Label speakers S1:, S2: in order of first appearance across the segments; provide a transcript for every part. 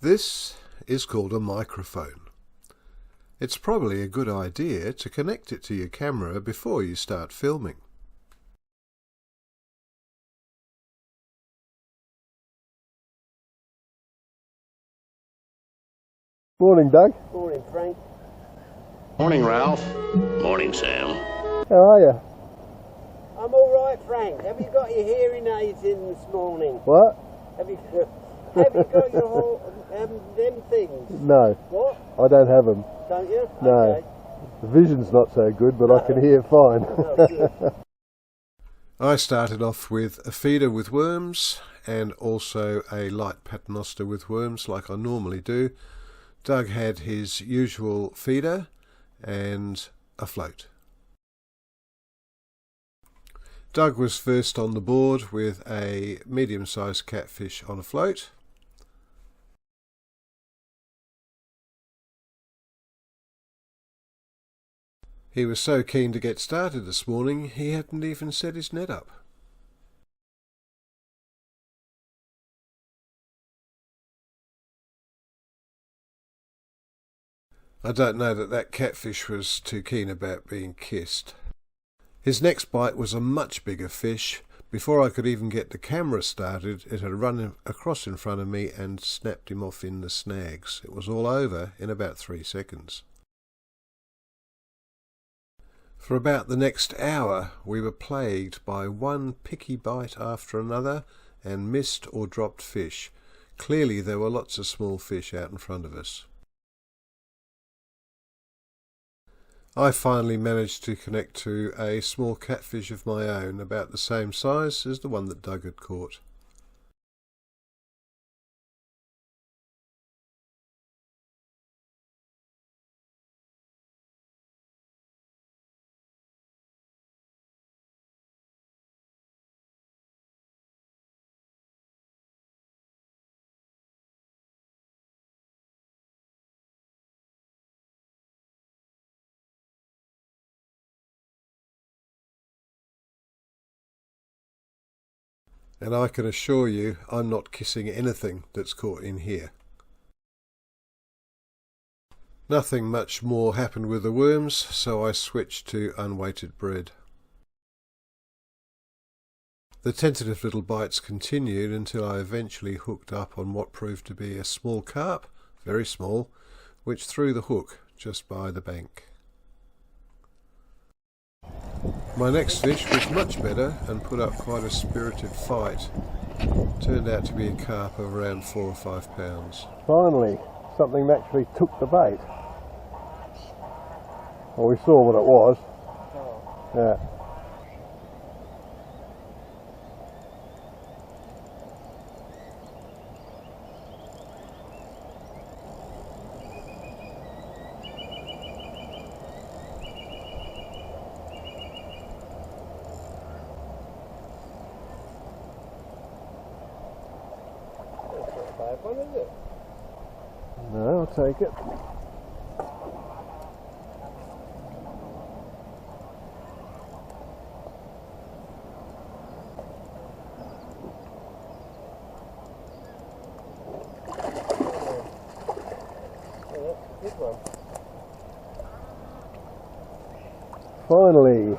S1: This is called a microphone. It's probably a good idea to connect it to your camera before you start filming.
S2: Morning, Doug.
S3: Morning, Frank.
S4: Morning, Ralph.
S5: Morning, Sam.
S2: How are you?
S3: I'm all right, Frank. Have you got your hearing aids in this morning?
S2: What?
S3: Have you got your whole, them things?
S2: No.
S3: What?
S2: I don't have them.
S3: Don't you?
S2: No.
S3: Okay.
S2: The vision's not so good, but I can hear fine.
S3: Oh, good.
S1: I started off with a feeder with worms and also a light paternoster with worms like I normally do. Doug had his usual feeder and a float. Doug was first on the board with a medium-sized catfish on a float. He was so keen to get started this morning, he hadn't even set his net up. I don't know that catfish was too keen about being kissed. His next bite was a much bigger fish. Before I could even get the camera started, it had run across in front of me and snapped him off in the snags. It was all over in about 3 seconds. For about the next hour, we were plagued by one picky bite after another and missed or dropped fish. Clearly there were lots of small fish out in front of us. I finally managed to connect to a small catfish of my own, about the same size as the one that Doug had caught. And I can assure you I'm not kissing anything that's caught in here. Nothing much more happened with the worms, so I switched to unweighted bread. The tentative little bites continued until I eventually hooked up on what proved to be a small carp, very small, which threw the hook just by the bank. My next fish was much better and put up quite a spirited fight. Turned out to be a carp of around 4 or 5 pounds.
S2: Finally, something actually took the bait. Well, we saw what it was. Yeah.
S3: One, is it?
S2: No, I'll take it.
S3: Yeah, that's a good one.
S2: Finally.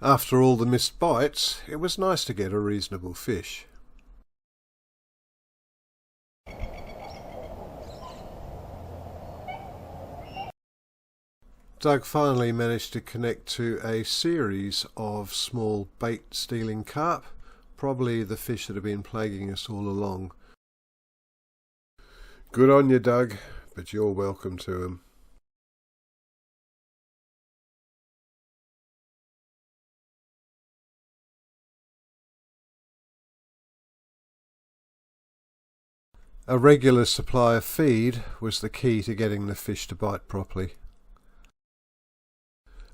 S1: After all the missed bites, it was nice to get a reasonable fish. Doug finally managed to connect to a series of small bait stealing carp, probably the fish that have been plaguing us all along. Good on you, Doug, but you're welcome to 'em. A regular supply of feed was the key to getting the fish to bite properly.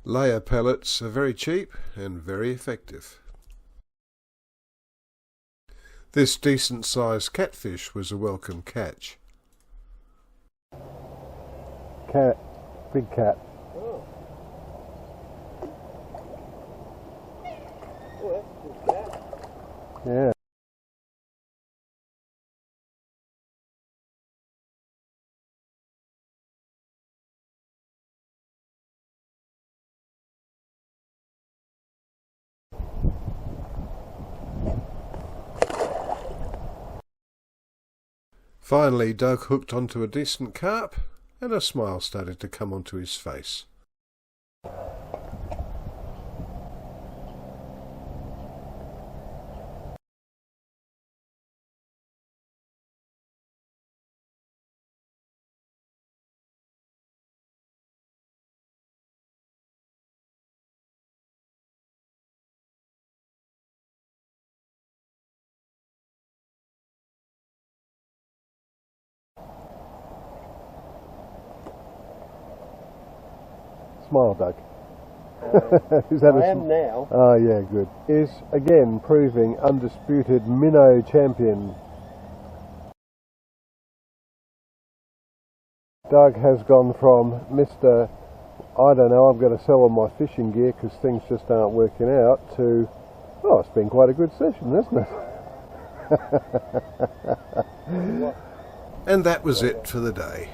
S1: Layer pellets are very cheap and very effective. This decent sized catfish was a welcome catch.
S2: Cat. Big cat.
S3: Oh. Oh, that's a good cat.
S2: Yeah.
S1: Finally, Doug hooked onto a decent carp, and a smile started to come onto his face.
S2: Smile, Doug. Is that
S3: I am now.
S2: Oh yeah, good. Is again proving undisputed minnow champion. Doug has gone from Mr. I don't know, I'm going to sell all my fishing gear because things just aren't working out, to, oh, it's been quite a good session, isn't it?
S1: And that was it for the day.